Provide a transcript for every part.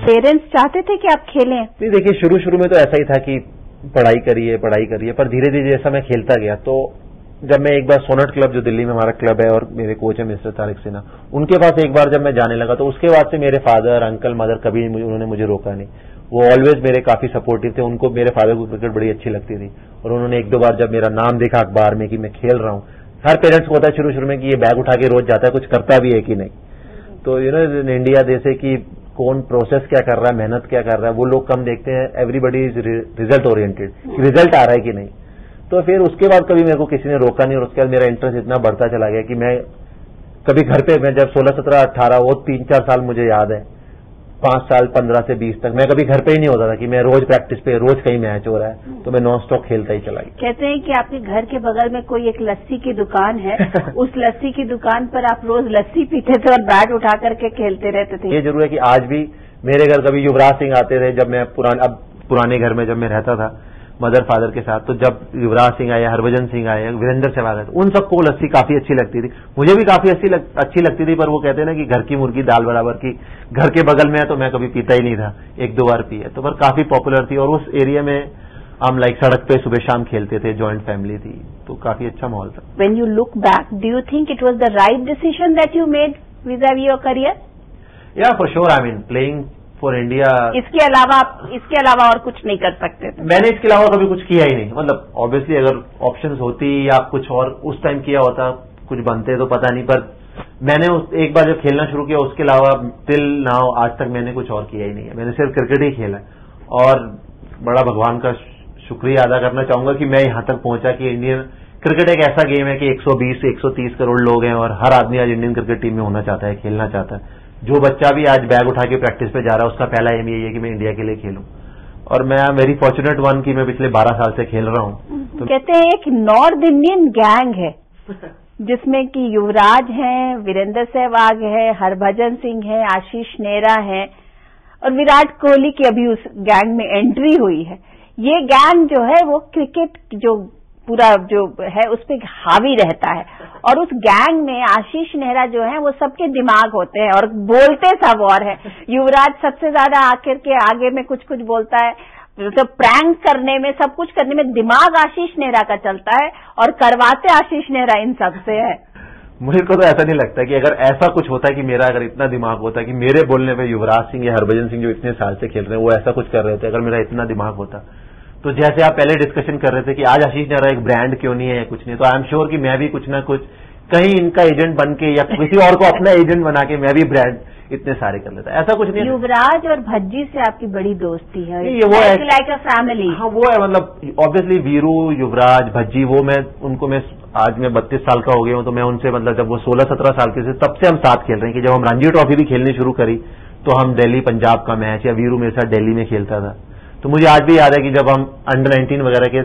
Parents चाहते थे कि आप खेलें? नहीं, देखिए शुरू में तो ऐसा ही था कि पढ़ाई करिए, पर धीरे धीरे जैसा मैं खेलता गया तो जब मैं एक बार सोनट क्लब, जो दिल्ली में हमारा क्लब है और मेरे कोच है मिस्टर तारिक सिन्हा, उनके पास एक बार जब मैं जाने लगा तो उसके बाद से मेरे फादर, अंकल, मदर कभी उन्होंने मुझे रोका नहीं। वो ऑलवेज मेरे काफी सपोर्टिव थे। उनको मेरे फादर को क्रिकेट बड़ी अच्छी लगती थी और उन्होंने एक दो बार जब मेरा नाम देखा अखबार में कि मैं खेल रहा हूं, हर पेरेंट्स को होता है शुरू में कि ये बैग उठा के रोज जाता है, कुछ करता भी है कि नहीं। तो इन इंडिया जैसे कि कौन प्रोसेस क्या कर रहा है, मेहनत क्या कर रहा है, वो लोग कम देखते हैं। Everybody is result oriented, result आ रहा है कि नहीं। तो फिर उसके बाद कभी मेरे को किसी ने रोका नहीं और उसके बाद मेरा इंटरेस्ट इतना बढ़ता चला गया कि मैं कभी घर पे, मैं जब 16, 17, 18 वो 3-4 साल मुझे याद है, 5 साल 15 से 20 तक मैं कभी घर पे ही नहीं होता था कि मैं रोज प्रैक्टिस पे, रोज कहीं मैच हो रहा है तो मैं नॉन स्टॉप खेलता ही चला गया। कहते हैं कि आपके घर के बगल में कोई एक लस्सी की दुकान है उस लस्सी की दुकान पर आप रोज लस्सी पीते थे और बैट उठा करके खेलते रहते थे। ये जरूर है कि आज भी मेरे घर कभी युवराज सिंह आते थे जब मैं पुराने घर में जब मैं रहता था मदर फादर के साथ, तो जब युवराज सिंह आए, हरभजन सिंह आए, वीरेंद्र सहवाग आए, उन सबको लस्सी काफी अच्छी लगती थी। मुझे भी काफी अच्छी लगती थी, पर वो कहते हैं ना कि घर की मुर्गी दाल बराबर की, घर के बगल में है तो मैं कभी पीता ही नहीं था, एक दो बार पिए तो, पर काफी पॉपुलर थी और उस एरिया में हम सड़क पे सुबह शाम खेलते थे, जॉइंट फैमिली थी, तो काफी अच्छा माहौल था। When you look back, do you think it was the right decision that you made vis-a-vis your career? Yeah, for sure. I mean, playing for India. इसके अलावा और कुछ नहीं कर सकते थे? मैंने इसके अलावा कभी कुछ किया ही नहीं। मतलब ऑब्वियसली अगर ऑप्शंस होती या कुछ और उस टाइम किया होता, कुछ बनते तो पता नहीं, पर मैंने एक बार जब खेलना शुरू किया उसके अलावा टिल नाउ आज तक मैंने कुछ और किया ही नहीं है। मैंने सिर्फ क्रिकेट ही खेला और बड़ा भगवान का शुक्रिया अदा करना चाहूंगा कि मैं यहां तक पहुंचा कि इंडियन क्रिकेट एक ऐसा गेम है कि 120 से 130 करोड़ लोग हैं और हर आदमी आज इंडियन क्रिकेट टीम में होना चाहता है, खेलना चाहता है। जो बच्चा भी आज बैग उठा के प्रैक्टिस पे जा रहा है उसका पहला एम यही है कि मैं इंडिया के लिए खेलूं और मैं वेरी फॉर्चुनेट वन कि मैं पिछले 12 साल से खेल रहा हूं। तो कहते हैं एक नॉर्थ इंडियन गैंग है जिसमें कि युवराज हैं, वीरेंद्र सहवाग है, हरभजन सिंह है, आशीष नेहरा है और विराट कोहली की अभी उस गैंग में एंट्री हुई है। ये गैंग जो है वो क्रिकेट जो पूरा जो है उस पर हावी रहता है और उस गैंग में आशीष नेहरा जो है वो सबके दिमाग होते हैं और बोलते सब और है। युवराज सबसे ज्यादा आखिर के आगे में कुछ बोलता है, तो प्रैंक करने में, सब कुछ करने में दिमाग आशीष नेहरा का चलता है और करवाते आशीष नेहरा इन सबसे है। मुझे को तो ऐसा नहीं लगता कि अगर ऐसा कुछ होता है कि मेरा अगर इतना दिमाग होता कि मेरे बोलने पे युवराज सिंह या हरभजन सिंह जो इतने साल से खेल रहे हैं वो ऐसा कुछ कर रहे थे, अगर मेरा इतना दिमाग होता तो जैसे आप पहले डिस्कशन कर रहे थे कि आज आशीष नेहरा एक ब्रांड क्यों नहीं है, कुछ नहीं, तो आई एम श्योर कि मैं भी कुछ ना कुछ कहीं इनका एजेंट बन के या किसी और को अपना एजेंट बना के मैं भी ब्रांड इतने सारे कर लेता। ऐसा कुछ नहीं। युवराज और भज्जी से आपकी बड़ी दोस्ती है, ये वो है लाइक अ फैमिली। हाँ वो है, मतलब ऑब्वियसली वीरू, युवराज, भज्जी, वो मैं उनको मैं आज मैं 32 साल का हो गया हूँ तो मैं उनसे मतलब जब वो 16-17 साल के थे तब से हम साथ खेल रहे हैं कि जब हम रणजी ट्रॉफी भी खेलनी शुरू करी तो हम दिल्ली पंजाब का मैच या वीरू मेरे साथ दिल्ली में खेलता था। तो मुझे आज भी याद है कि जब हम अंडर 19 वगैरह के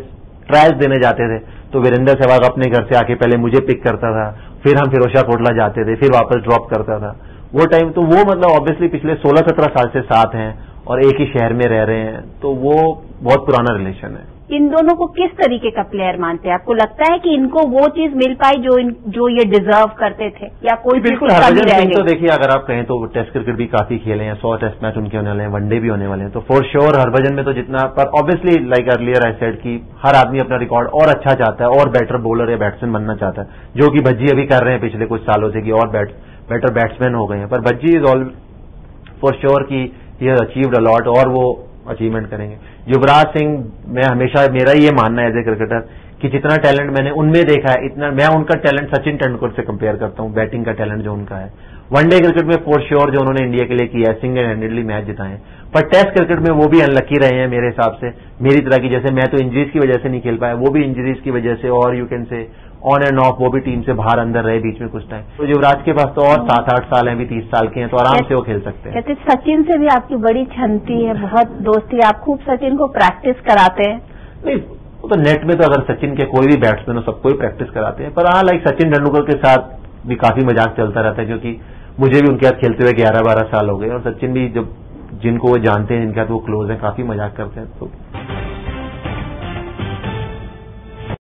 ट्रायल्स देने जाते थे तो वीरेंद्र सहवाग अपने घर से आके पहले मुझे पिक करता था, फिर हम फिरोजा कोटला जाते थे, फिर वापस ड्रॉप करता था। वो टाइम तो वो मतलब ऑब्वियसली पिछले 16-17 साल से साथ हैं और एक ही शहर में रह रहे हैं, तो वो बहुत पुराना रिलेशन है। इन दोनों को किस तरीके का प्लेयर मानते हैं? आपको लगता है कि इनको वो चीज मिल पाई जो ये डिजर्व करते थे या कोई? बिल्कुल, हरभजन सिंह तो देखिए अगर आप कहें तो टेस्ट क्रिकेट भी काफी खेले हैं, 100 टेस्ट मैच उनके होने वाले हैं, वनडे भी होने वाले हैं, तो फॉर श्योर हरभजन में तो जितना, पर obviously like earlier I said कि हर आदमी अपना रिकॉर्ड और अच्छा चाहता है और बेटर बॉलर या बैट्समैन बनना चाहता है, जो कि भज्जी अभी कर रहे हैं पिछले कुछ सालों से कि और बेटर बैट्समैन हो गए हैं। पर Bhajji is all for sure कि he has achieved a lot और वो अचीवमेंट करेंगे। युवराज सिंह, मैं हमेशा मेरा ये मानना है एज ए क्रिकेटर कि जितना टैलेंट मैंने उनमें देखा है इतना मैं उनका टैलेंट सचिन तेंदुलकर से कंपेयर करता हूं, बैटिंग का टैलेंट जो उनका है। वनडे क्रिकेट में फॉर श्योर जो उन्होंने इंडिया के लिए किया है, सिंगल हैंडेडली मैच जिताए, पर टेस्ट क्रिकेट में वो भी अनलकी रहे हैं मेरे हिसाब से, मेरी तरह की। जैसे मैं तो इंजरीज की वजह से नहीं खेल पाया, वो भी इंजरीज की वजह से और you can say on end of वो भी टीम से बाहर अंदर रहे बीच में कुछ टाइम। तो युवराज के पास तो और 7-8 साल हैं, अभी 30 साल के हैं, तो आराम से वो खेल सकते हैं। कहते सचिन से भी आपकी बड़ी छनती है, बहुत दोस्ती, आप खूब सचिन को प्रैक्टिस कराते हैं? नहीं, वो तो नेट में तो अगर सचिन के कोई भी बैट्समैन हो सबको ही प्रैक्टिस कराते हैं, पर हाँ लाइक सचिन तेंदुलकर के साथ भी काफी मजाक चलता रहता है क्योंकि मुझे भी उनके साथ खेलते हुए 11-12 साल हो गए और सचिन भी जब जिनको वो जानते हैं जिनके साथ वो क्लोज हैं काफी मजाक करते हैं। तो